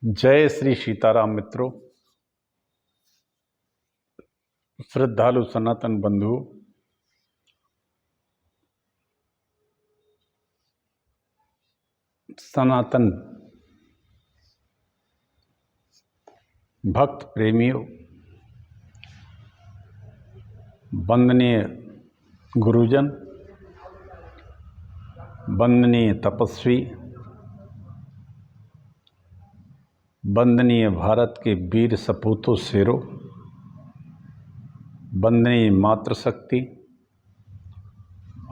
जय श्री सीताराम मित्रों, श्रद्धालु सनातन बंधु, सनातन भक्त प्रेमियों, वंदनीय गुरुजन, वंदनीय तपस्वी, वंदनीय भारत के वीर सपूतों शेरों, वंदनीय मातृशक्ति,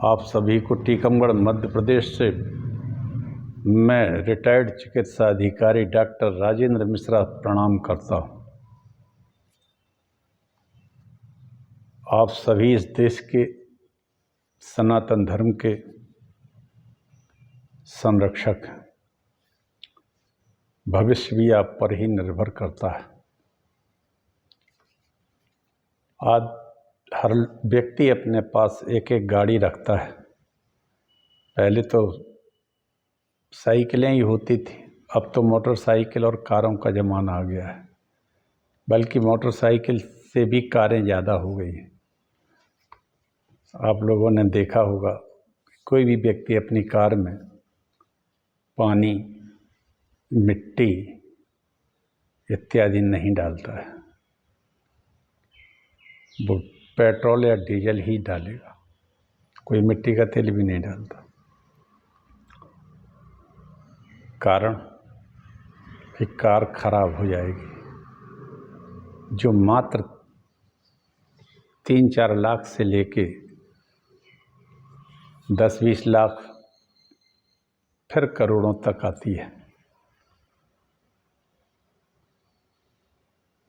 आप सभी को टीकमगढ़ मध्य प्रदेश से मैं रिटायर्ड चिकित्सा अधिकारी डॉक्टर राजेंद्र मिश्रा प्रणाम करता हूँ। आप सभी इस देश के सनातन धर्म के संरक्षक हैं। भविष्य भी आप पर ही निर्भर करता है। आज हर व्यक्ति अपने पास एक एक गाड़ी रखता है। पहले तो साइकिलें ही होती थी, अब तो मोटरसाइकिल और कारों का ज़माना आ गया है, बल्कि मोटरसाइकिल से भी कारें ज़्यादा हो गई हैं। आप लोगों ने देखा होगा, कोई भी व्यक्ति अपनी कार में पानी, मिट्टी इत्यादि नहीं डालता है, वो पेट्रोल या डीजल ही डालेगा, कोई मिट्टी का तेल भी नहीं डालता। कारण कि कार खराब हो जाएगी। जो मात्र 3-4 लाख से लेके 10-20 लाख फिर करोड़ों तक आती है।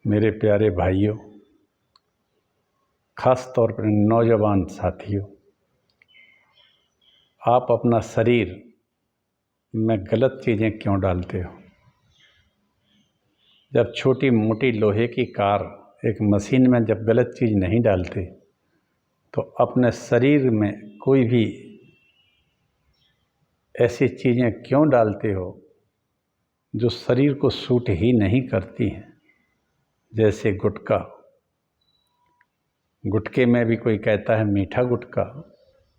मेरे प्यारे भाइयों, खास तौर पर नौजवान साथियों, आप अपना शरीर में गलत चीज़ें क्यों डालते हो? जब छोटी मोटी लोहे की कार एक मशीन में जब गलत चीज़ नहीं डालते, तो अपने शरीर में कोई भी ऐसी चीज़ें क्यों डालते हो जो शरीर को सूट ही नहीं करती हैं? जैसे गुटखा, गुटखे में भी कोई कहता है मीठा गुटखा,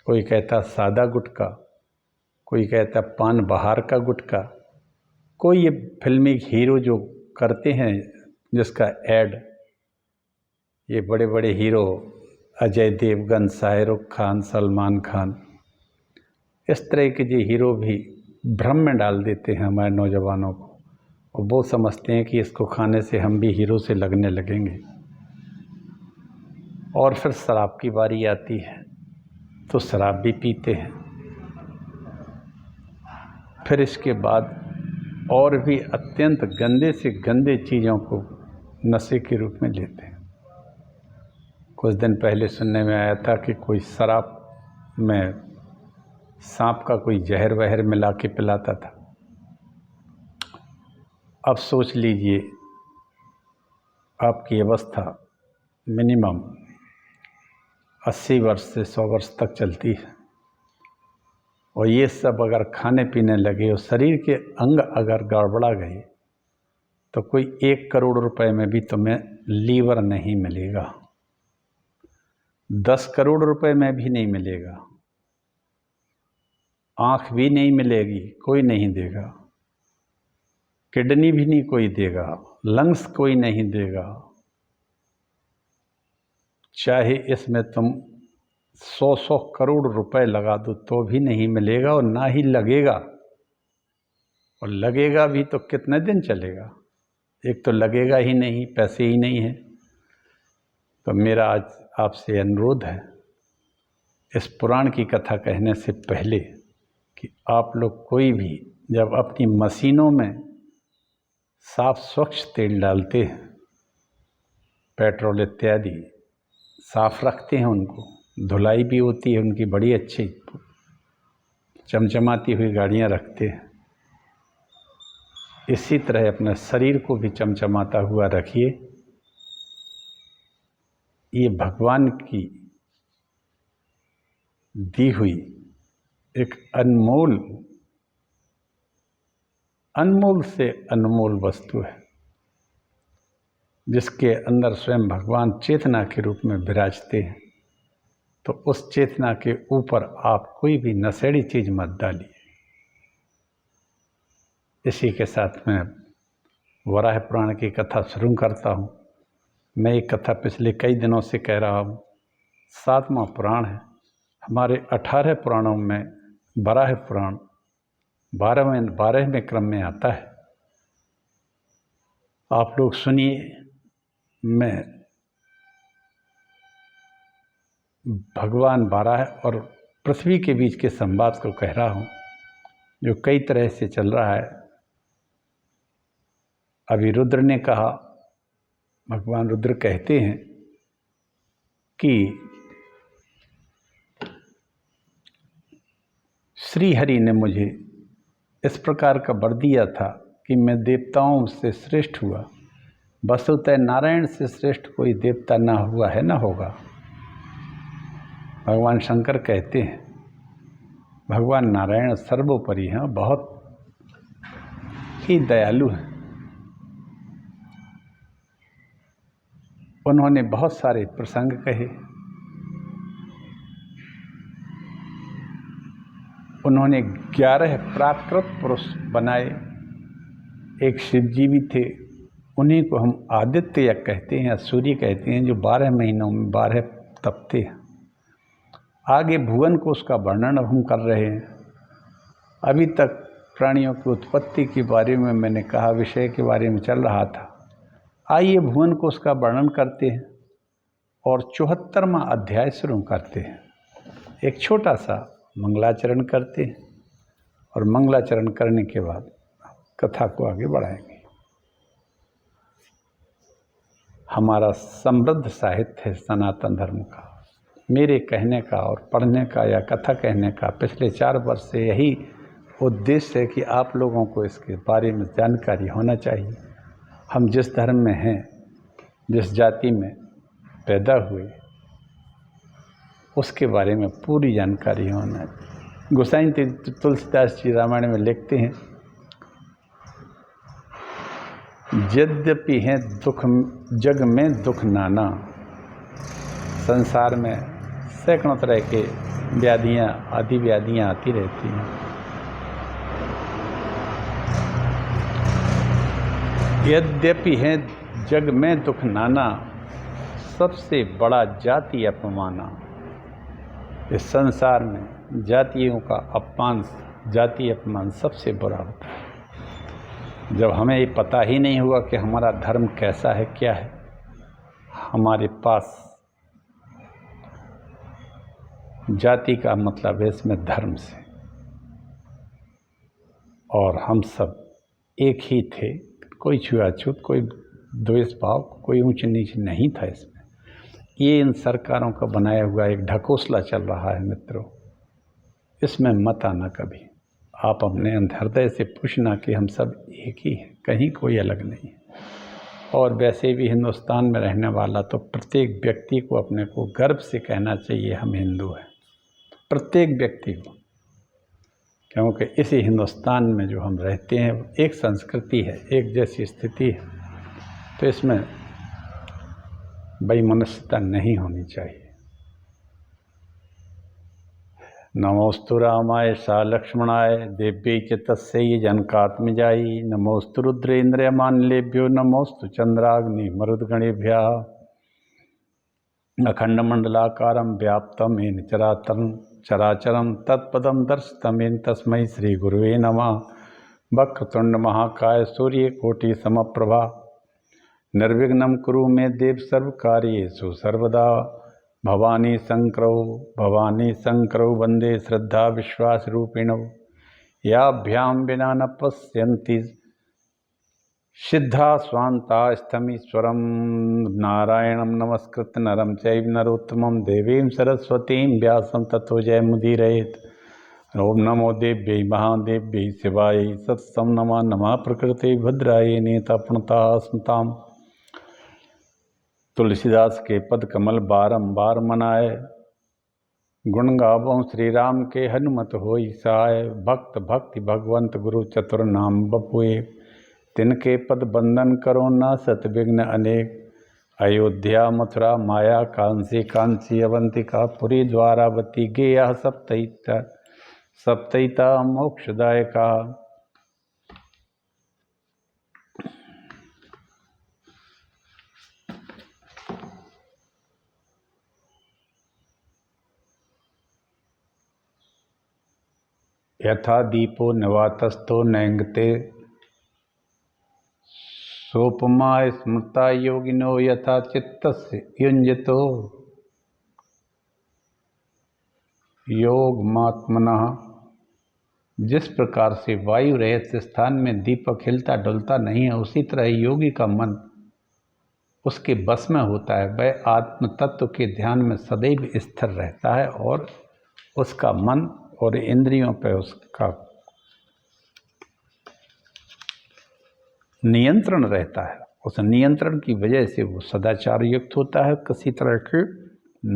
कोई कहता है सादा गुटखा, कोई कहता है पान बहार का गुटखा, कोई ये फिल्मी हीरो जो करते हैं जिसका ऐड, ये बड़े बड़े हीरो अजय देवगन, शाहरुख खान, सलमान खान, इस तरह के जो हीरो भी भ्रम में डाल देते हैं हमारे नौजवानों को, और वो समझते हैं कि इसको खाने से हम भी हीरो से लगने लगेंगे। और फिर शराब की बारी आती है तो शराब भी पीते हैं। फिर इसके बाद और भी अत्यंत गंदे से गंदे चीज़ों को नशे के रूप में लेते हैं। कुछ दिन पहले सुनने में आया था कि कोई शराब में सांप का कोई जहर वहर मिला के पिलाता था। अब सोच लीजिए, आपकी अवस्था मिनिमम 80 वर्ष से 100 वर्ष तक चलती है, और ये सब अगर खाने पीने लगे और शरीर के अंग अगर गड़बड़ा गए तो कोई 1 करोड़ रुपए में भी तुम्हें लीवर नहीं मिलेगा, 10 करोड़ रुपए में भी नहीं मिलेगा, आँख भी नहीं मिलेगी, कोई नहीं देगा, किडनी भी नहीं कोई देगा, लंग्स कोई नहीं देगा। चाहे इसमें तुम 100 करोड़ रुपए लगा दो तो भी नहीं मिलेगा, और ना ही लगेगा। और लगेगा भी तो कितने दिन चलेगा? एक तो लगेगा ही नहीं, पैसे ही नहीं हैं। तो मेरा आज आपसे अनुरोध है, इस पुराण की कथा कहने से पहले, कि आप लोग कोई भी जब अपनी मशीनों में साफ स्वच्छ तेल डालते हैं, पेट्रोल इत्यादि साफ रखते हैं, उनको धुलाई भी होती है उनकी, बड़ी अच्छी चमचमाती हुई गाड़ियाँ रखते हैं, इसी तरह अपने शरीर को भी चमचमाता हुआ रखिए। ये भगवान की दी हुई एक अनमोल अनमोल से अनमोल वस्तु है, जिसके अंदर स्वयं भगवान चेतना के रूप में विराजते हैं। तो उस चेतना के ऊपर आप कोई भी नशेड़ी चीज़ मत डालिए। इसी के साथ मैं वराह पुराण की कथा शुरू करता हूँ। मैं ये कथा पिछले कई दिनों से कह रहा हूँ। 7वां पुराण है। हमारे 18 पुराणों में वराह पुराण 12वें क्रम में आता है। आप लोग सुनिए। मैं भगवान वराह और पृथ्वी के बीच के संवाद को कह रहा हूँ, जो कई तरह से चल रहा है। अभी रुद्र ने कहा, भगवान रुद्र कहते हैं कि श्री हरि ने मुझे इस प्रकार का वर दिया था कि मैं देवताओं से श्रेष्ठ हुआ। वस्तुतः नारायण से श्रेष्ठ कोई देवता ना हुआ है, ना होगा। भगवान शंकर कहते हैं भगवान नारायण सर्वोपरि हैं, बहुत ही दयालु हैं। उन्होंने बहुत सारे प्रसंग कहे। उन्होंने 11 प्राकृत पुरुष बनाए। एक शिवजी भी थे, उन्हीं को हम आदित्य यज्ञ कहते हैं या सूर्य कहते हैं, जो 12 महीनों में 12 तपते हैं। आगे भुवन को उसका वर्णन अब हम कर रहे हैं। अभी तक प्राणियों की उत्पत्ति के बारे में मैंने कहा, विषय के बारे में चल रहा था। आइए भुवन को उसका वर्णन करते हैं और 74वां अध्याय शुरू करते हैं। एक छोटा सा मंगलाचरण करते हैं और मंगलाचरण करने के बाद कथा को आगे बढ़ाएंगे। हमारा समृद्ध साहित्य है सनातन धर्म का। मेरे कहने का और पढ़ने का या कथा कहने का पिछले 4 वर्ष से यही उद्देश्य है कि आप लोगों को इसके बारे में जानकारी होना चाहिए। हम जिस धर्म में हैं, जिस जाति में पैदा हुए, उसके बारे में पूरी जानकारी होना है। गोसाई तुलसीदास जी रामायण में लिखते हैं, यद्यपि है दुख जग में दुख नाना। संसार में सैकड़ों तरह के व्याधियाँ, आदि व्याधियाँ आती रहती हैं। यद्यपि है जग में दुख नाना, सबसे बड़ा जाति अपमाना। इस संसार में जातियों का अपमान, जाति अपमान सबसे बुरा होता है। जब हमें ये पता ही नहीं हुआ कि हमारा धर्म कैसा है, क्या है, हमारे पास जाति का मतलब है इसमें धर्म से, और हम सब एक ही थे। कोई छुआछूत, कोई द्वेष भाव, कोई ऊंच नीच नहीं था इसमें। ये इन सरकारों का बनाया हुआ एक ढकोसला चल रहा है मित्रों, इसमें मत आना कभी। आप अपने हृदय से पूछना कि हम सब एक ही हैं, कहीं कोई अलग नहीं है। और वैसे भी हिंदुस्तान में रहने वाला तो प्रत्येक व्यक्ति को अपने को गर्व से कहना चाहिए हम हिंदू हैं, प्रत्येक व्यक्ति को। क्योंकि इसी हिंदुस्तान में जो हम रहते हैं एक संस्कृति है, एक जैसी स्थिति है, तो इसमें वैमनस्यता नहीं होनी चाहिए। नमोस्तु रामाय सा लक्ष्मणाय देव्यै च तस्यै जनकात्मजायै नमोस्तु रुद्रेन्द्रयमानिलेभ्यो नमोस्तु चंद्राग्नि मरुद्गणेभ्यः अखंडमंडलाकारं व्याप्तं येन चराचरं तत्पदं दर्शितं तस्मै श्रीगुरुवे नमः। वक्रतुंड महाकाय सूर्यकोटि समप्रभा निर्विघ्नं कुरु मे देव सर्वकार्येषु सर्वदा। भवानी शंकरौ वंदे श्रद्धा विश्वास रूपिणौ याभ्यां विना न पश्यन्ति सिद्धा स्वान्ता स्थमीश्वरं नारायणं नमस्कृत्य नरं चैव नरोत्तमं देवीं सरस्वतीं व्यासं ततो जयमुदीरयेत्। ओम नमो देव्यै महादेव्यै शिवायै सत्सं नमः प्रकृते भद्रायै नेतापणता स्मताम्। तुलसीदास के पद कमल बारंबार मनाए, गुण गावों श्री राम के हनुमत होई साय। भक्त भक्ति भगवंत गुरु चतुर नाम बपुए। तिनके पद बंदन करो ना सत विघ्न अनेक। अयोध्या मथुरा माया कांसी कांची अवंतिका पुरी द्वारावती गेया सप्तैता सप्तैता मोक्षदायका। यथा दीपो निवातस्थो नैंगते सोपमा स्मृता योगिनो यथा चित्तस्य युञ्जतो योगमात्मनः। जिस प्रकार से वायु रहित स्थान में दीपक हिलता डुलता नहीं है, उसी तरह योगी का मन उसके बस में होता है। वह आत्म तत्व के ध्यान में सदैव स्थिर रहता है और उसका मन और इंद्रियों पर उसका नियंत्रण रहता है। उस नियंत्रण की वजह से वो सदाचार युक्त होता है, किसी तरह के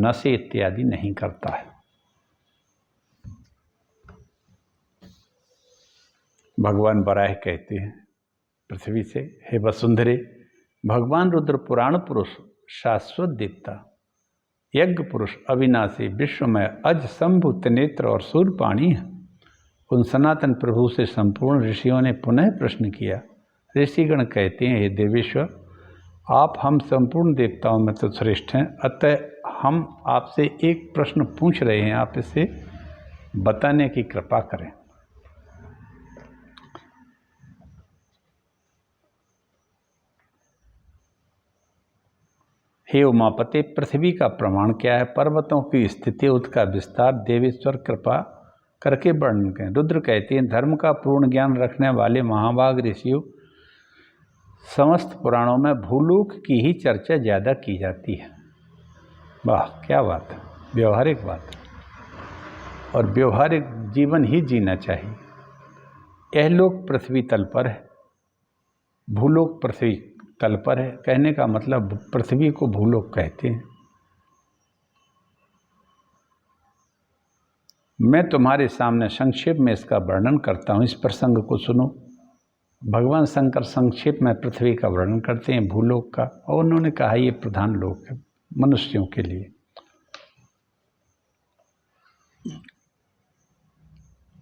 नशे इत्यादि नहीं करता है। भगवान बराह कहते हैं पृथ्वी से, हे वसुंधरे, भगवान रुद्र पुराण पुरुष शाश्वत देवता यज्ञ पुरुष अविनाशी विश्वमय अज शंभु त्रिनेत्र और सूर्यपाणी है। उन सनातन प्रभु से संपूर्ण ऋषियों ने पुनः प्रश्न किया। ऋषिगण कहते हैं, हे देवेश्वर, आप हम संपूर्ण देवताओं में तो श्रेष्ठ हैं, अतः हम आपसे एक प्रश्न पूछ रहे हैं, आप इसे बताने की कृपा करें। हे उमापते, पृथ्वी का प्रमाण क्या है? पर्वतों की स्थिति, उसका विस्तार देवेश्वर कृपा करके वर्णन करें। रुद्र कहते हैं, धर्म का पूर्ण ज्ञान रखने वाले महाभाग ऋषियों, समस्त पुराणों में भूलोक की ही चर्चा ज़्यादा की जाती है। वाह, क्या बात है, व्यवहारिक बात है। और व्यवहारिक जीवन ही जीना चाहिए। यह लोक पृथ्वी तल पर है, भूलोक पृथ्वी तल पर है। कहने का मतलब पृथ्वी को भूलोक कहते हैं। मैं तुम्हारे सामने संक्षेप में इसका वर्णन करता हूँ, इस प्रसंग को सुनो। भगवान शंकर संक्षेप में पृथ्वी का वर्णन करते हैं, भूलोक का, और उन्होंने कहा ये प्रधान लोक है मनुष्यों के लिए।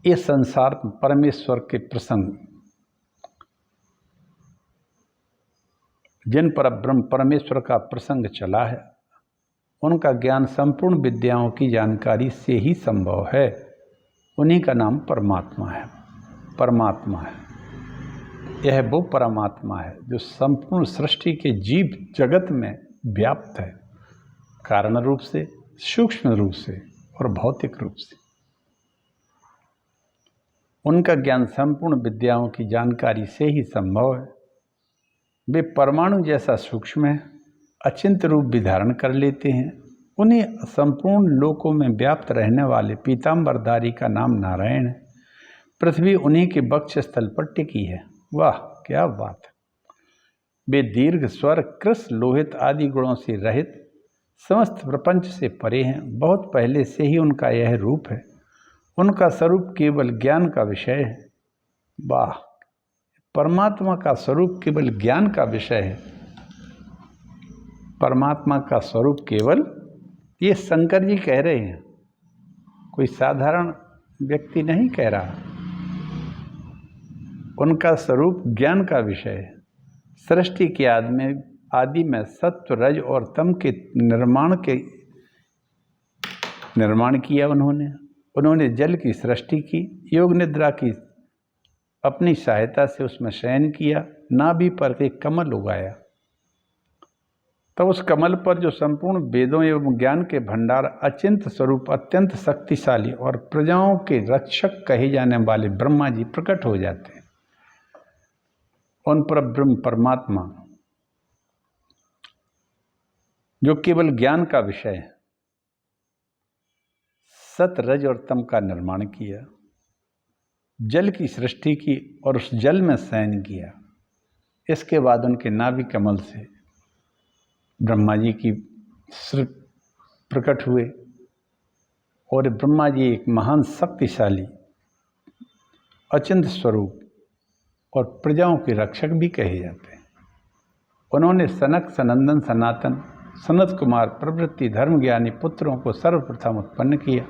ये संसार परमेश्वर के प्रसंग, जिन पर ब्रह्म परमेश्वर का प्रसंग चला है, उनका ज्ञान संपूर्ण विद्याओं की जानकारी से ही संभव है। उन्हीं का नाम परमात्मा है। परमात्मा है, यह वो परमात्मा है जो संपूर्ण सृष्टि के जीव जगत में व्याप्त है, कारण रूप से, सूक्ष्म रूप से और भौतिक रूप से। उनका ज्ञान संपूर्ण विद्याओं की जानकारी से ही संभव है। वे परमाणु जैसा सूक्ष्म है, अचिंत्य रूप भी धारण कर लेते हैं। उन्हीं संपूर्ण लोकों में व्याप्त रहने वाले पीताम्बरधारी का नाम नारायण है। पृथ्वी उन्हीं के वक्ष स्थल पर टिकी है। वाह, क्या बात है। वे दीर्घ, स्वर, कृस, लोहित आदि गुणों से रहित समस्त प्रपंच से परे हैं। बहुत पहले से ही उनका यह रूप है। उनका स्वरूप केवल ज्ञान का विषय है। वाह, परमात्मा का स्वरूप केवल ज्ञान का विषय है। परमात्मा का स्वरूप केवल, ये शंकर जी कह रहे हैं, कोई साधारण व्यक्ति नहीं कह रहा। उनका स्वरूप ज्ञान का विषय है। सृष्टि के आदि में सत्व, रज और तम के निर्माण किया उन्होंने जल की सृष्टि की, योग निद्रा की अपनी सहायता से उसमें शयन किया, नाभि पर एक कमल उगाया। तब उस कमल पर जो संपूर्ण वेदों एवं ज्ञान के भंडार, अचिंत स्वरूप, अत्यंत शक्तिशाली और प्रजाओं के रक्षक कहे जाने वाले ब्रह्मा जी प्रकट हो जाते हैं। उन पर ब्रह्म परमात्मा, जो केवल ज्ञान का विषय है, सत, रज और तम का निर्माण किया, जल की सृष्टि की और उस जल में शयन किया। इसके बाद उनके नाभि कमल से ब्रह्मा जी की प्रकट हुए और ब्रह्मा जी एक महान शक्तिशाली अचिंत स्वरूप और प्रजाओं के रक्षक भी कहे जाते हैं। उन्होंने सनक, सनंदन, सनातन, सनत कुमार प्रवृत्ति धर्म ज्ञानी पुत्रों को सर्वप्रथम उत्पन्न किया।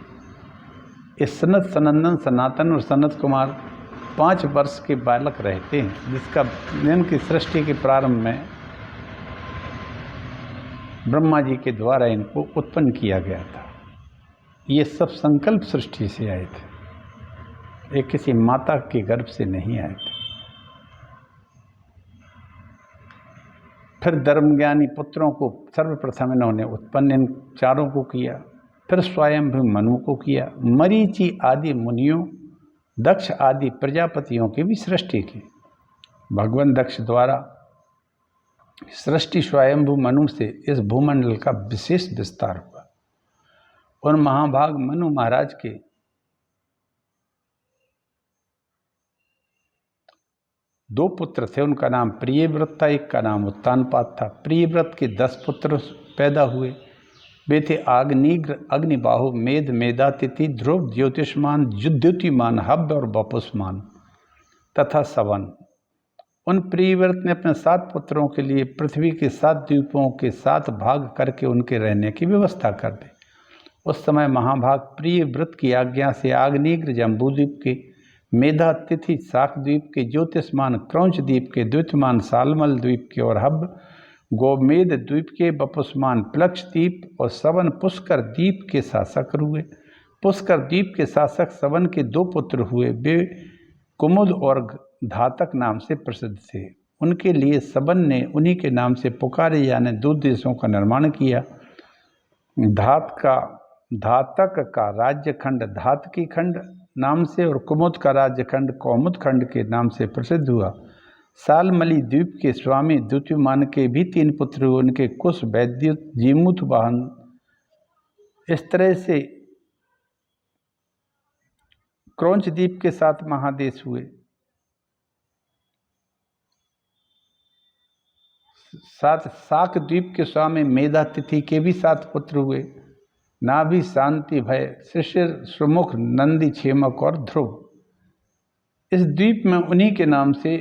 इस सनत, सनंदन, सनातन और सनत कुमार 5 वर्ष के बालक रहते हैं, जिनकी सृष्टि के प्रारंभ में ब्रह्मा जी के द्वारा इनको उत्पन्न किया गया था। ये सब संकल्प सृष्टि से आए थे, ये किसी माता के गर्भ से नहीं आए थे। फिर धर्मज्ञानी पुत्रों को सर्वप्रथम इन्होंने उत्पन्न इन चारों को किया। फिर स्वयंभू मनु को किया। मरीचि आदि मुनियों, दक्ष आदि प्रजापतियों की भी सृष्टि की। भगवान दक्ष द्वारा सृष्टि स्वयंभू मनु से इस भूमंडल का विशेष विस्तार हुआ। उन महाभाग मनु महाराज के दो पुत्र थे, उनका नाम प्रियव्रत था, एक का नाम उत्तानपाद था। प्रियव्रत के 10 पुत्र पैदा हुए। वे थे आग्निग्र, अग्निबाहु, मेद, मेधातिथि, ध्रुव, ज्योतिषमान, द्युतिमान, हव्य और बपुष्मान तथा सवन। उन प्रियव्रत ने अपने 7 पुत्रों के लिए पृथ्वी के 7 द्वीपों के 7 भाग करके उनके रहने की व्यवस्था कर दी। उस समय महाभाग प्रियव्रत की आज्ञा से आग्निग्र जम्बूद्वीप के, मेधातिथि शाकद्वीप के, ज्योतिषमान क्रौंच द्वीप के, द्वितीयमान सालमल द्वीप के और हब गोमेद द्वीप के, बपुष्मान प्लक्ष द्वीप और सवन पुष्कर द्वीप के शासक हुए। पुष्कर द्वीप के शासक सवन के 2 पुत्र हुए। वे कुमुद और धातक नाम से प्रसिद्ध थे। उनके लिए सवन ने उन्हीं के नाम से पुकारे जाने 2 देशों का निर्माण किया। धातक का राज्यखंड धातकी खंड नाम से और कुमुद का राज्यखंड कौमुद खंड के नाम से प्रसिद्ध हुआ। सालमली द्वीप के स्वामी द्युतिमान के भी 3 पुत्र हुए। उनके कुश, वैद्युत, जीमूत वाहन। इस तरह से क्रौंच द्वीप के 7 महादेश हुए। 7 शाक द्वीप के स्वामी मेधातिथि के भी 7 पुत्र हुए। नाभि, शांति, भय, शिशिर, सुमुख, नंदी, क्षेमक और ध्रुव। इस द्वीप में उन्हीं के नाम से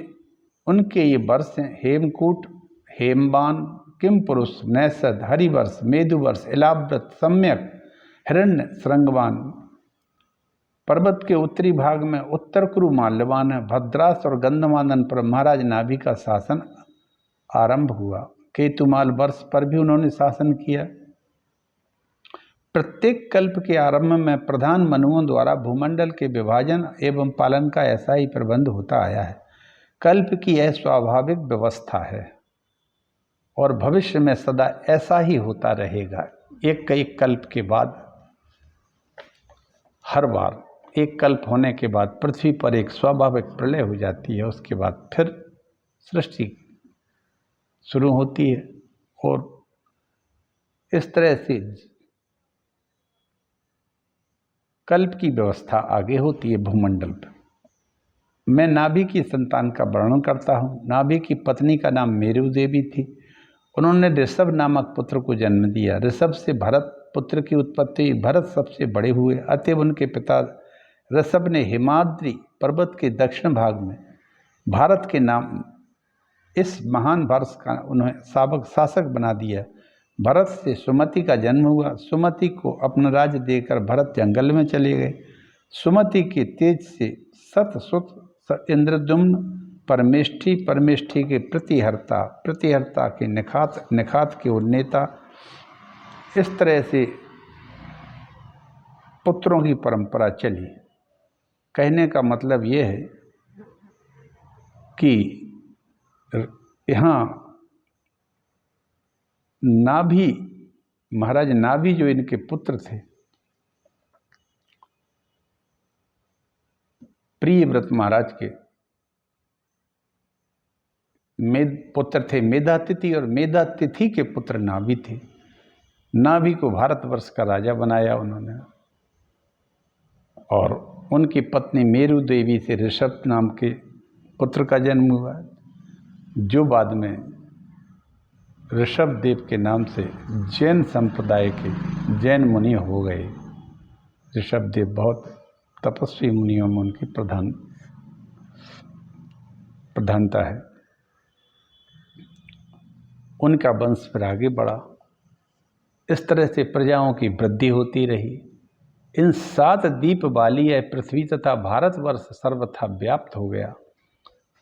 उनके ये वर्ष हैं: हेमकूट, हेमबान, किमपुरुष, नैषद, हरिवर्ष, मेदुवर्ष, इलाव्रत, सम्यक, हिरण्य, श्रृंगवान। पर्वत के उत्तरी भाग में उत्तर कुरु माल्यवान है। भद्रास और गंधमादन पर महाराज नाभि का शासन आरंभ हुआ। केतुमाल वर्ष पर भी उन्होंने शासन किया। प्रत्येक कल्प के आरंभ में प्रधान मनुओं द्वारा भूमंडल के विभाजन एवं पालन का ऐसा ही प्रबंध होता आया है। कल्प की यह स्वाभाविक व्यवस्था है और भविष्य में सदा ऐसा ही होता रहेगा। एक कल्प के बाद, हर बार एक कल्प होने के बाद पृथ्वी पर एक स्वाभाविक प्रलय हो जाती है। उसके बाद फिर सृष्टि शुरू होती है और इस तरह से कल्प की व्यवस्था आगे होती है भूमंडल पर। मैं नाभि की संतान का वर्णन करता हूँ। नाभि की पत्नी का नाम मेरु देवी थी। उन्होंने ऋषभ नामक पुत्र को जन्म दिया। ऋषभ से भरत पुत्र की उत्पत्ति हुई। भरत सबसे बड़े हुए, अतएव उनके पिता ऋषभ ने हिमाद्री पर्वत के दक्षिण भाग में भारत के नाम इस महान वर्ष का उन्हें शासक बना दिया। भरत से सुमति का जन्म हुआ। सुमति को अपना राज्य देकर भरत जंगल में चले गए। सुमति के तेज से सतसुत इंद्रद्युम्न, परमेष्ठी के प्रतिहर्ता के निखात के उन्नेता। इस तरह से पुत्रों की परंपरा चली। कहने का मतलब ये है कि यहाँ नाभि, महाराज नाभि जो इनके पुत्र थे, प्रियव्रत महाराज के पुत्र थे मेधातिथि, और मेधातिथि के पुत्र नाभि थे। नाभि को भारतवर्ष का राजा बनाया उन्होंने, और उनकी पत्नी मेरु देवी से ऋषभ नाम के पुत्र का जन्म हुआ, जो बाद में ऋषभ देव के नाम से जैन संप्रदाय के जैन मुनि हो गए। ऋषभदेव बहुत तपस्वी मुनियों में उनकी प्रधानता है। उनका वंश फिर आगे बढ़ा। इस तरह से प्रजाओं की वृद्धि होती रही। इन 7 द्वीप वाली यह पृथ्वी तथा भारतवर्ष सर्वथा व्याप्त हो गया।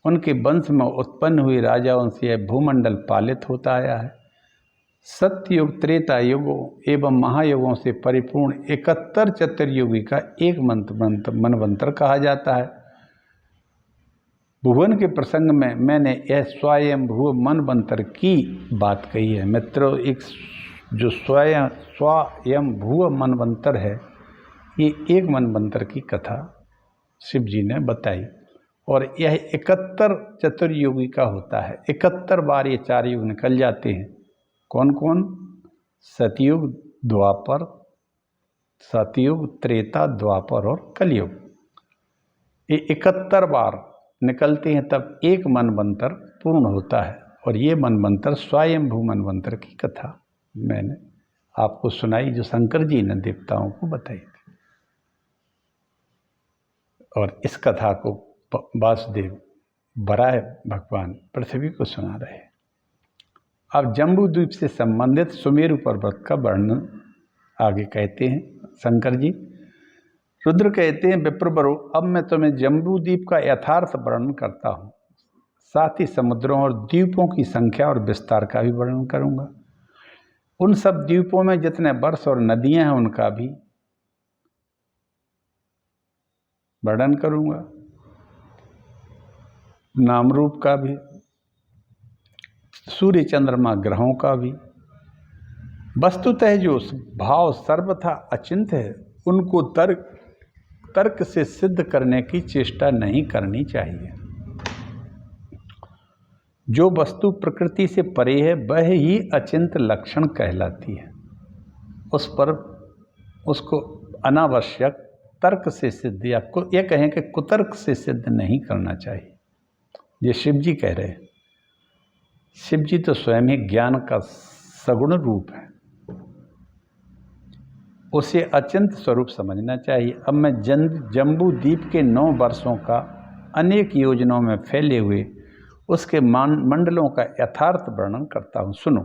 उनके वंश में उत्पन्न हुए राजाओं से यह भूमंडल पालित होता आया है। सत्ययुग, त्रेता युगों एवं महायुगों से परिपूर्ण 71 चतुर्युगी का एक मनवंतर कहा जाता है। भुवन के प्रसंग में मैंने यह स्वयंभू मनवंतर की बात कही है। मित्रों, एक जो स्वयंभू मनवंतर है, ये एक मनवंतर की कथा शिव जी ने बताई और यह 71 चतुर्युगी का होता है। 71 बार ये 4 युग निकल जाते हैं। कौन कौन? सतयुग, द्वापर, सतयुग, त्रेता, द्वापर और कलयुग। ये 71 बार निकलते हैं, तब एक मनवंतर पूर्ण होता है। और ये मनवंतर स्वयंभू मनवंतर की कथा मैंने आपको सुनाई, जो शंकर जी ने देवताओं को बताई थी। और इस कथा को वासुदेव वराह भगवान पृथ्वी को सुना रहे हैं। अब जम्बू द्वीप से संबंधित सुमेरु पर्वत का वर्णन आगे कहते हैं शंकर जी। रुद्र कहते हैं, विप्रवरो, अब मैं तुम्हें जम्बू द्वीप का यथार्थ वर्णन करता हूँ। साथ ही समुद्रों और द्वीपों की संख्या और विस्तार का भी वर्णन करूँगा। उन सब द्वीपों में जितने वर्ष और नदियाँ हैं उनका भी वर्णन करूँगा, नाम रूप का भी, सूर्य चंद्रमा ग्रहों का भी। वस्तुतः जो भाव सर्वथा अचिंत्य है, उनको तर्क से सिद्ध करने की चेष्टा नहीं करनी चाहिए। जो वस्तु प्रकृति से परे है, वह ही अचिंत्य लक्षण कहलाती है। उस पर उसको अनावश्यक तर्क से सिद्ध या ये कहें कि कुतर्क से सिद्ध नहीं करना चाहिए। ये शिव जी कह रहे हैं। शिव जी तो स्वयं ही ज्ञान का सगुण रूप है, उसे अचिंत स्वरूप समझना चाहिए। अब मैं जम्बू द्वीप के 9 वर्षों का अनेक योजनाओं में फैले हुए उसके मंडलों का यथार्थ वर्णन करता हूँ, सुनो।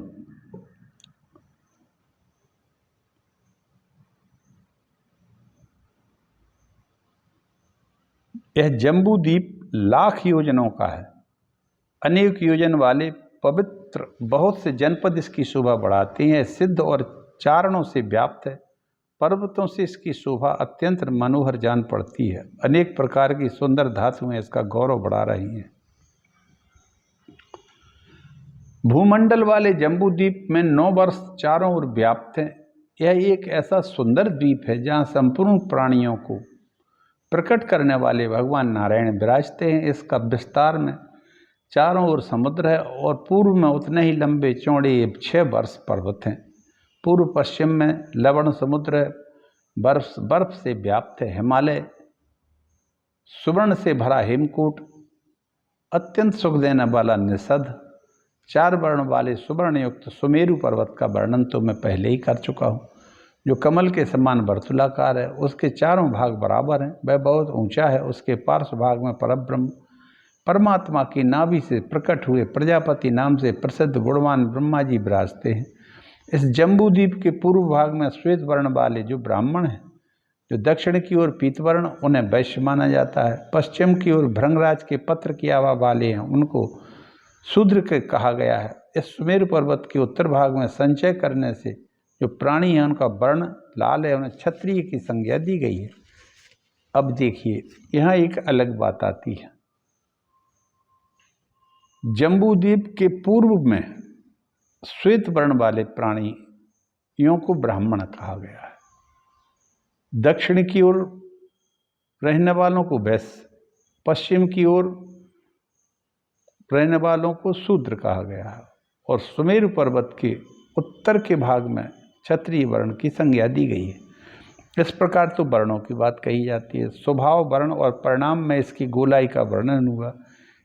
यह जम्बू द्वीप लाख योजनों का है। अनेक योजन वाले पवित्र बहुत से जनपद इसकी शोभा बढ़ाते हैं। सिद्ध और चारणों से व्याप्त है। पर्वतों से इसकी शोभा अत्यंत मनोहर जान पड़ती है। अनेक प्रकार की सुंदर धातुएं इसका गौरव बढ़ा रही हैं। भूमंडल वाले जम्बू द्वीप में 9 वर्ष चारों ओर व्याप्त हैं। यह एक ऐसा सुंदर द्वीप है जहाँ संपूर्ण प्राणियों को प्रकट करने वाले भगवान नारायण विराजते हैं। इसका विस्तार में चारों ओर समुद्र है और पूर्व में उतने ही लंबे चौड़े 6 वर्ष पर्वत हैं। पूर्व पश्चिम में लवण समुद्र है, बर्फ से व्याप्त है। हिमालय, सुवर्ण से भरा हेमकूट, अत्यंत सुख देने वाला निषद, 4 वर्ण वाले सुवर्ण युक्त सुमेरु पर्वत का वर्णन तो मैं पहले ही कर चुका हूँ, जो कमल के समान वर्तुलाकार है। उसके चारों भाग बराबर हैं। वह बहुत ऊंचा है। उसके पार्श्व भाग में परब्रह्म परमात्मा की नाभि से प्रकट हुए प्रजापति नाम से प्रसिद्ध गुणवान ब्रह्मा जी विराजते हैं। इस जम्बू द्वीप के पूर्व भाग में श्वेत वर्ण वाले जो ब्राह्मण हैं, जो दक्षिण की ओर पीतवर्ण, उन्हें वैश्य माना जाता है। पश्चिम की ओर भृंगराज के पत्र की आभा वाले हैं, उनको शूद्र के कहा गया है। इस सुमेरु पर्वत के उत्तर भाग में संचय करने से जो प्राणी हैं उनका वर्ण लाल है, उन्हें क्षत्रिय की संज्ञा दी गई है। अब देखिए, यहाँ एक अलग बात आती है। जम्बू द्वीप के पूर्व में श्वेत वर्ण वाले प्राणियों को ब्राह्मण कहा गया है। दक्षिण की ओर रहने वालों को वैश्य, पश्चिम की ओर रहने वालों को शूद्र कहा गया है और सुमेरु पर्वत के उत्तर के भाग में क्षत्रिय वर्ण की संज्ञा दी गई है। इस प्रकार तो वर्णों की बात कही जाती है। स्वभाव, वर्ण और परिणाम में इसकी गोलाई का वर्णन हुआ।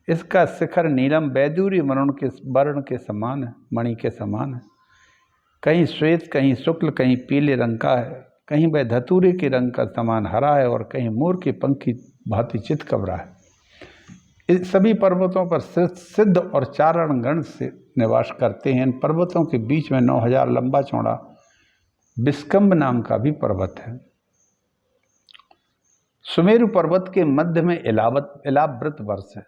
इसका शिखर नीलम वैदूर्य वर्ण के समान है, मणि के समान है। कहीं श्वेत, कहीं शुक्ल, कहीं पीले रंग का है, कहीं वह धतूरे के रंग का समान हरा है और कहीं मोर के पंख की भांति चितकबरा है। इस सभी पर्वतों पर सिद्ध और चारण गण से निवास करते हैं। इन पर्वतों के बीच में 9000 लंबा चौड़ा विस्कंभ नाम का भी पर्वत है। सुमेरु पर्वत के मध्य में इलावृत वर्ष है।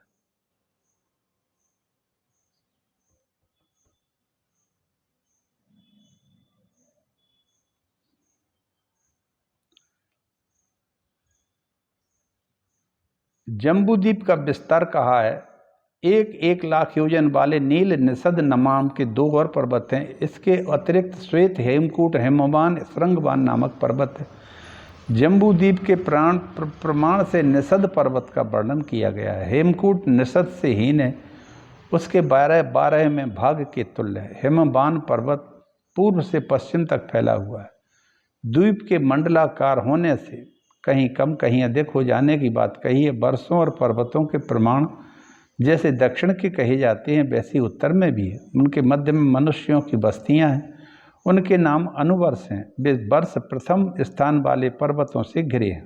जम्बूद्वीप का विस्तार कहा है। 1 लाख योजन वाले नील निषद नाम के 2 और पर्वत हैं। इसके अतिरिक्त श्वेत, हेमकूट, हेमवान, श्रृंगवान नामक पर्वत है। जम्बूद्वीप के प्रमाण से निषद पर्वत का वर्णन किया गया है। हेमकूट निषद से हीन है, उसके 12 में भाग के तुल्य है। हेमवान पर्वत पूर्व से पश्चिम तक फैला हुआ है। द्वीप के मंडलाकार होने से कहीं कम कहीं अधिक हो जाने की बात कही है। वर्षों और पर्वतों के प्रमाण जैसे दक्षिण के कहे जाते हैं वैसे उत्तर में भी है। उनके मध्य में मनुष्यों की बस्तियां हैं, उनके नाम अनुवर्ष हैं। वे वर्ष प्रथम स्थान वाले पर्वतों से घिरे हैं।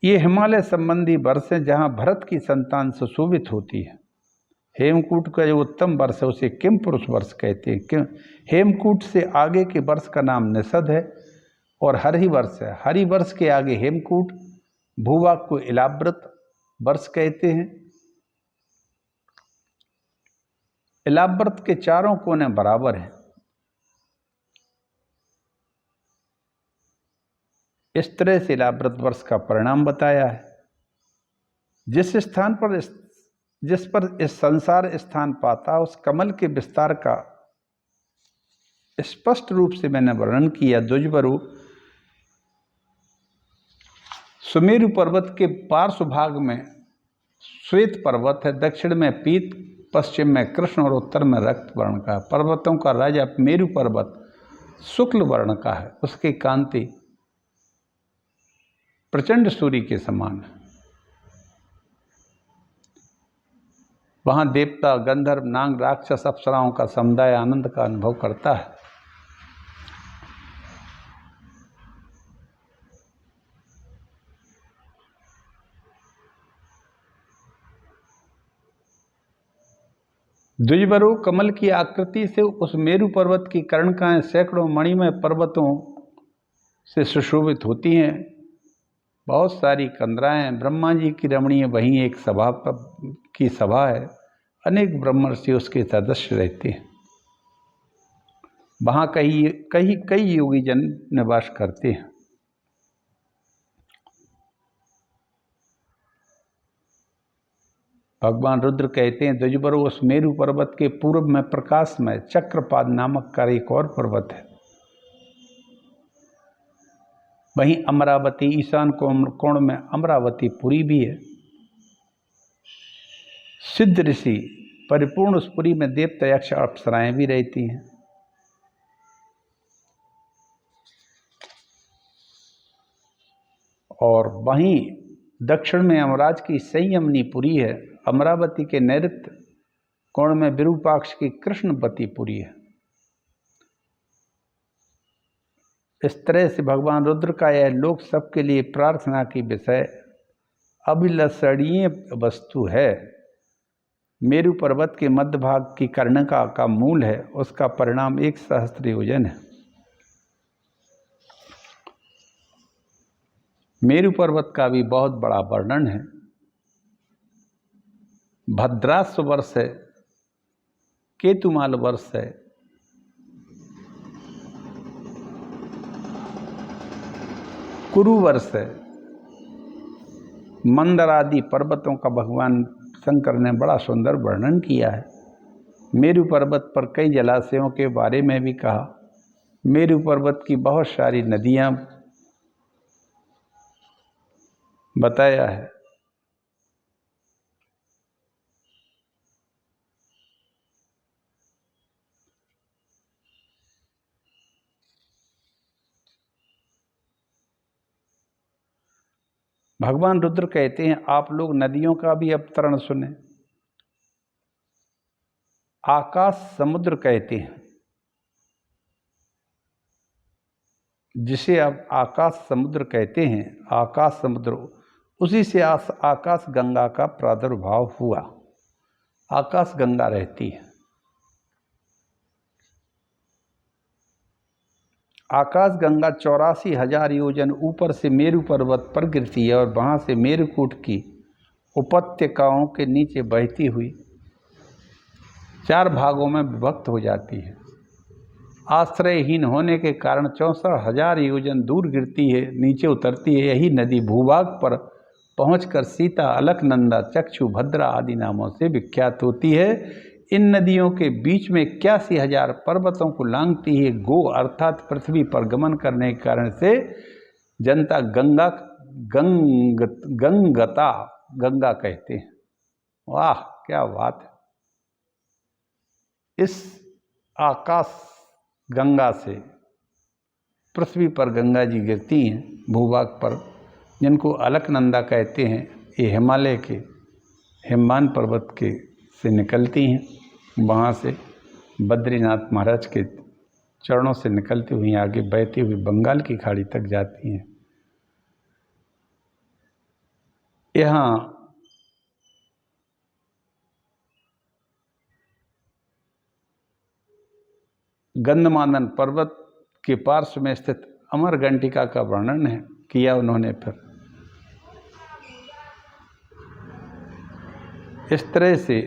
ये हिमालय संबंधी वर्ष हैं जहाँ भरत की संतान सुशोभित होती है। हेमकूट का जो उत्तम वर्ष है उसे किम पुरुष वर्ष कहते हैं। हेमकूट से आगे के वर्ष का नाम निषद है और हरिवर्ष है। हरिवर्ष के आगे हेमकूट, भूभाग को इलावृत वर्ष कहते हैं। इलावृत के चारों कोने बराबर हैं। इस तरह से इलावृत वर्ष का परिणाम बताया है। जिस पर इस संसार स्थान पाता उस कमल के विस्तार का स्पष्ट रूप से मैंने वर्णन किया। द्विजबरु सुमेरु पर्वत के पार्श्व भाग में श्वेत पर्वत है, दक्षिण में पीत, पश्चिम में कृष्ण और उत्तर में रक्त वर्ण का है। पर्वतों का राजा मेरु पर्वत शुक्ल वर्ण का है, उसकी कांति प्रचंड सूर्य के समान है। वहां देवता, गंधर्व, नाग, राक्षस, अप्सराओं का समुदाय आनंद का अनुभव करता है। द्विजबरु कमल की आकृति से उस मेरु पर्वत की कर्णिकाएं सैकड़ों मणिमय पर्वतों से सुशोभित होती हैं। बहुत सारी कंदराएं, ब्रह्मा जी की रमणीय वहीं एक सभा है। अनेक ब्रह्मर्षि उसके सदस्य रहते हैं। वहाँ कई योगी जन निवास करते हैं। भगवान रुद्र कहते हैं, द्विजबरु उस मेरु पर्वत के पूर्व में प्रकाशमय चक्रपाद नामक का एक और पर्वत है। वहीं अमरावती, ईशान कोण में अमरावती पुरी भी है। सिद्ध ऋषि परिपूर्ण उस पुरी में देवता, यक्ष, अप्सराएं भी रहती हैं। और वहीं दक्षिण में अमराज की संयमनी पुरी है। अमरावती के नैऋत्य कोण में विरूपाक्ष की कृष्णवती पुरी है। इस तरह से भगवान रुद्र का यह लोक सबके लिए प्रार्थना की विषय अभिलषणीय वस्तु है। मेरु पर्वत के मध्य भाग की कर्णिका का मूल है, उसका परिणाम 1 सहस्त्र योजन है। मेरु पर्वत का भी बहुत बड़ा वर्णन है। भद्राश्व वर्ष है, केतुमाल वर्ष है, कुरु वर्ष है। मंदर आदि पर्वतों का भगवान शंकर ने बड़ा सुंदर वर्णन किया है। मेरु पर्वत पर कई जलाशयों के बारे में भी कहा। मेरु पर्वत की बहुत सारी नदियां बताया है। भगवान रुद्र कहते हैं, आप लोग नदियों का भी अवतरण सुने। आकाश समुद्र कहते हैं। जिसे अब आकाश समुद्र कहते हैं, आकाश समुद्र, उसी से आकाश गंगा का प्रादुर्भाव हुआ। आकाश गंगा रहती है। आकाश गंगा 84,000 योजन ऊपर से मेरु पर्वत पर गिरती है और वहाँ से मेरुकूट की उपत्यकाओं के नीचे बहती हुई 4 भागों में विभक्त हो जाती है। आश्रयहीन होने के कारण 64,000 योजन दूर गिरती है, नीचे उतरती है। यही नदी भूभाग पर पहुंचकर सीता, अलकनंदा, चक्षु, भद्रा आदि नामों से विख्यात होती है। इन नदियों के बीच में 81,000 पर्वतों को लांघती है। गो अर्थात पृथ्वी पर गमन करने के कारण से जनता गंगा कहते हैं। वाह क्या बात है! इस आकाश गंगा से पृथ्वी पर गंगा जी गिरती हैं भूभाग पर, जिनको अलकनंदा कहते हैं। ये हिमालय के हिमवान पर्वत के से निकलती हैं, वहाँ से बद्रीनाथ महाराज के चरणों से निकलती हुई आगे बहती हुई बंगाल की खाड़ी तक जाती हैं। यहाँ गंधमादन पर्वत के पार्श्व में स्थित अमरघंटिका का वर्णन है किया उन्होंने। फिर इस तरह से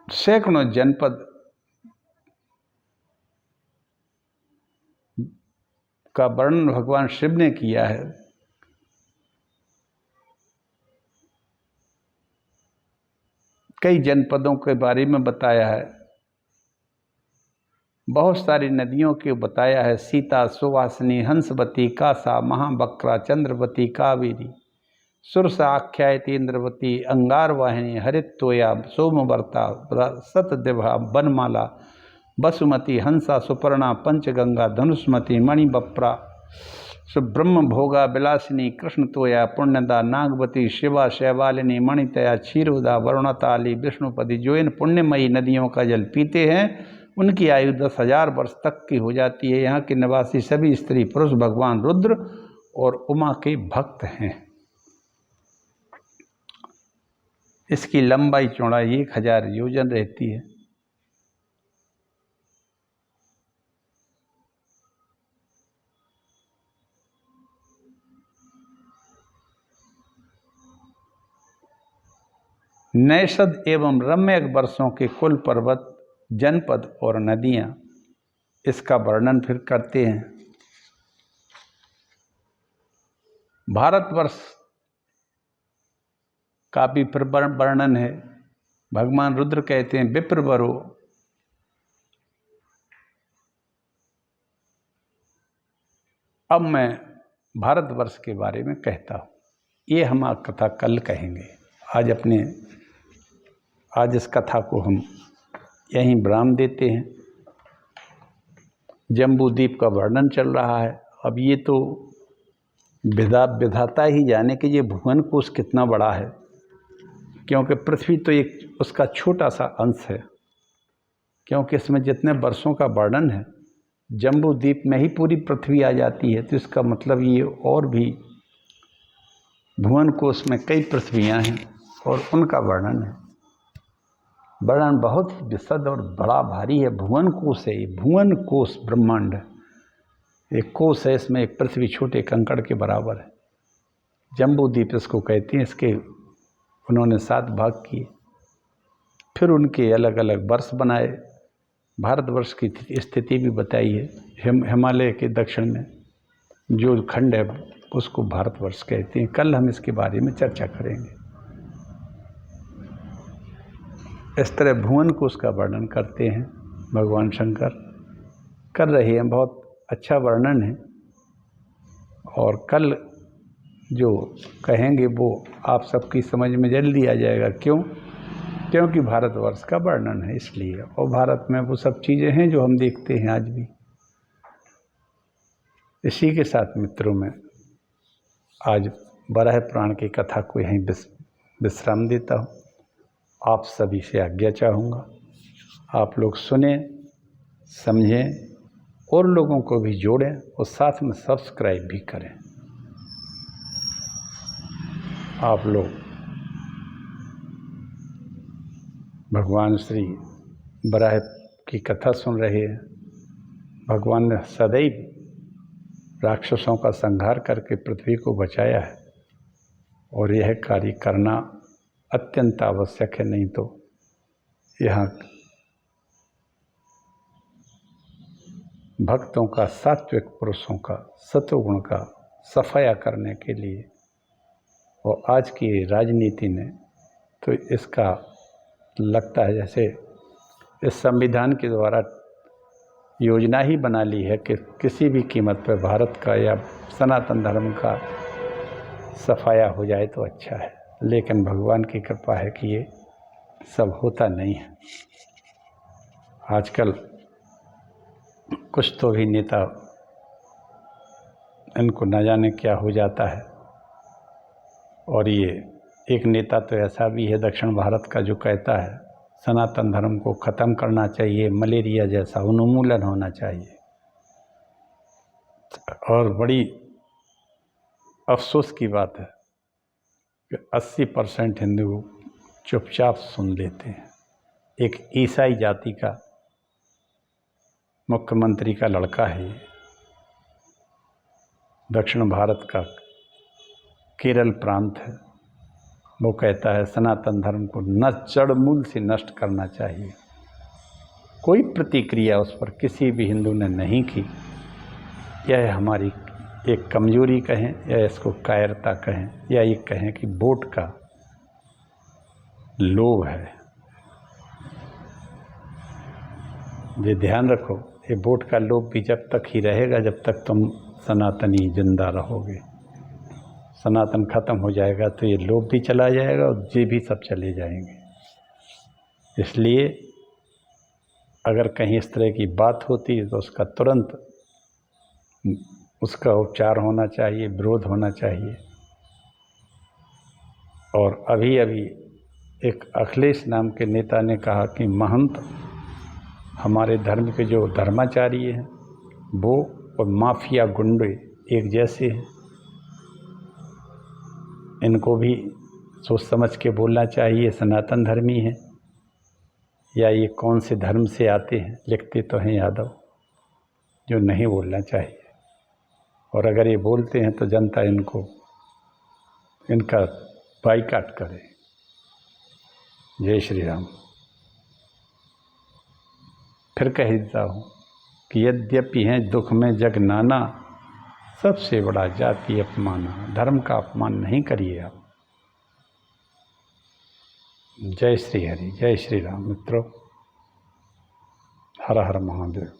सैकड़ों जनपद का वर्णन भगवान शिव ने किया है। कई जनपदों के बारे में बताया है, बहुत सारी नदियों के बताया है। सीता, सुवासिनी, हंसवती, कासा, महाबक्रा, चंद्रवती, कावेरी, सुरसा आख्यायित, इंद्रवती, अंगारवाहिनी, हरितोया, सोमवर्ता, सतदिभा, बनमाला, बसुमती, हंसा, सुपर्णा, पंचगंगा, धनुष्मती, मणिबप्रा, सुब्रह्म भोगा, विलासिनी, कृष्णतोया, पुण्यदा, नागवती, शिवा, शैवालिनी, मणितया, क्षीरोदा, वरुणताली, विष्णुपति। जो इन पुण्यमयी नदियों का जल पीते हैं उनकी आयु 10,000 वर्ष तक की हो जाती है। यहाँ के निवासी सभी स्त्री पुरुष भगवान रुद्र और उमा के भक्त हैं। इसकी लंबाई चौड़ाई 1,000 योजन रहती है। नैषद एवं रम्यक वर्षों के कुल पर्वत, जनपद और नदियाँ इसका वर्णन फिर करते हैं। भारतवर्ष का भी फिर वर्णन है। भगवान रुद्र कहते हैं, विप्रवरो अब मैं भारतवर्ष के बारे में कहता हूँ। ये हम कथा कल कहेंगे। आज इस कथा को हम यहीं विराम देते हैं। जम्बू द्वीप का वर्णन चल रहा है। अब ये तो विधाता ही जाने कि ये भुवन कोश कितना बड़ा है, क्योंकि पृथ्वी तो एक उसका छोटा सा अंश है। क्योंकि इसमें जितने वर्षों का वर्णन है, जम्बू द्वीप में ही पूरी पृथ्वी आ जाती है। तो इसका मतलब ये और भी भुवन कोश में कई पृथ्वियाँ हैं और उनका वर्णन है। वर्णन बहुत ही विशद और बड़ा भारी है। भुवन कोश है ये, भुवन कोश ब्रह्मांड एक कोश है। इसमें एक पृथ्वी छोटे कंकड़ के बराबर है। जम्बू द्वीप इसको कहते हैं। इसके उन्होंने 7 भाग किए, फिर उनके अलग अलग वर्ष बनाए। भारतवर्ष की स्थिति भी बताई है। हिमालय के दक्षिण में जो खंड है उसको भारतवर्ष कहते हैं। कल हम इसके बारे में चर्चा करेंगे। इस तरह भुवन को उसका वर्णन करते हैं भगवान शंकर, कर रहे हैं। बहुत अच्छा वर्णन है और कल जो कहेंगे वो आप सबकी समझ में जल्दी आ जाएगा। क्योंकि भारतवर्ष का वर्णन है इसलिए। और भारत में वो सब चीज़ें हैं जो हम देखते हैं आज भी। इसी के साथ मित्रों में आज वराह पुराण की कथा को यहीं विश्राम देता हूँ। आप सभी से आज्ञा चाहूँगा। आप लोग सुने, समझें और लोगों को भी जोड़ें और साथ में सब्सक्राइब भी करें। आप लोग भगवान श्री वराह की कथा सुन रहे हैं। भगवान ने सदैव राक्षसों का संहार करके पृथ्वी को बचाया है और यह कार्य करना अत्यंत आवश्यक है, नहीं तो यहाँ भक्तों का, सात्विक पुरुषों का, सत्वगुण का सफाया करने के लिए और आज की राजनीति ने तो इसका लगता है जैसे इस संविधान के द्वारा योजना ही बना ली है कि किसी भी कीमत पर भारत का या सनातन धर्म का सफाया हो जाए तो अच्छा है। लेकिन भगवान की कृपा है कि ये सब होता नहीं है। आजकल कुछ तो भी नेता, इनको न जाने क्या हो जाता है। और ये एक नेता तो ऐसा भी है दक्षिण भारत का जो कहता है सनातन धर्म को ख़त्म करना चाहिए, मलेरिया जैसा उन्मूलन होना चाहिए। और बड़ी अफसोस की बात है कि 80% हिंदू चुपचाप सुन लेते हैं। एक ईसाई जाति का मुख्यमंत्री का लड़का है, दक्षिण भारत का केरल प्रांत है। वो कहता है सनातन धर्म को जड़ मूल से नष्ट करना चाहिए। कोई प्रतिक्रिया उस पर किसी भी हिंदू ने नहीं की। यह हमारी एक कमजोरी कहें या इसको कायरता कहें या ये कहें कि वोट का लोभ है। ये ध्यान रखो, ये वोट का लोभ भी जब तक ही रहेगा जब तक तुम सनातनी जिंदा रहोगे। सनातन खत्म हो जाएगा तो ये लोभ भी चला जाएगा और ये भी सब चले जाएंगे। इसलिए अगर कहीं इस तरह की बात होती है तो उसका तुरंत उसका उपचार होना चाहिए, विरोध होना चाहिए। और अभी अभी एक अखिलेश नाम के नेता ने कहा कि महंत हमारे धर्म के जो धर्माचारी हैं वो और माफिया गुंडे एक जैसे हैं, इनको भी सोच समझ के बोलना चाहिए। सनातन धर्मी हैं या ये कौन से धर्म से आते हैं, लिखते तो हैं यादव, जो नहीं बोलना चाहिए। और अगर ये बोलते हैं तो जनता इनका बाइकाट करे। जय श्री राम। फिर कह देता हूँ कि यद्यपि हैं दुख में जग नाना, सबसे बड़ा जाति अपमाना। धर्म का अपमान नहीं करिए आप। जय श्री हरि, जय श्री राम। मित्रों, हर हर महादेव।